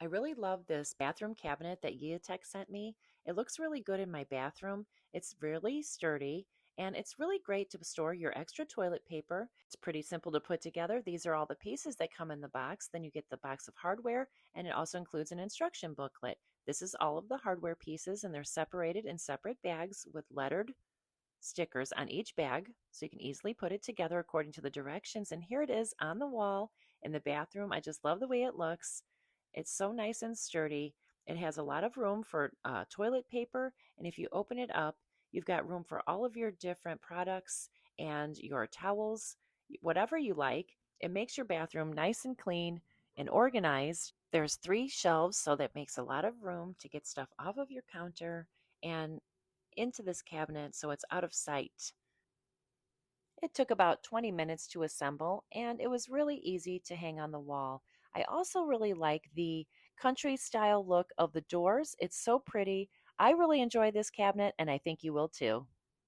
I really love this bathroom cabinet that Yaheetech sent me. It looks really good in my bathroom. It's really sturdy and it's really great to store your extra toilet paper. It's pretty simple to put together. These are all the pieces that come in the box. Then you get the box of hardware and it also includes an instruction booklet. This is all of the hardware pieces and they're separated in separate bags with lettered stickers on each bag so you can easily put it together according to the directions. And here it is on the wall in the bathroom. I just love the way it looks. It's so nice and sturdy. It has a lot of room for toilet paper, and if you open it up, you've got room for all of your different products and your towels, whatever you like. It makes your bathroom nice and clean and organized. There's three shelves, so that makes a lot of room to get stuff off of your counter and into this cabinet so it's out of sight. It took about 20 minutes to assemble and it was really easy to hang on the wall. I also really like the country style look of the doors. It's so pretty. I really enjoy this cabinet and I think you will too.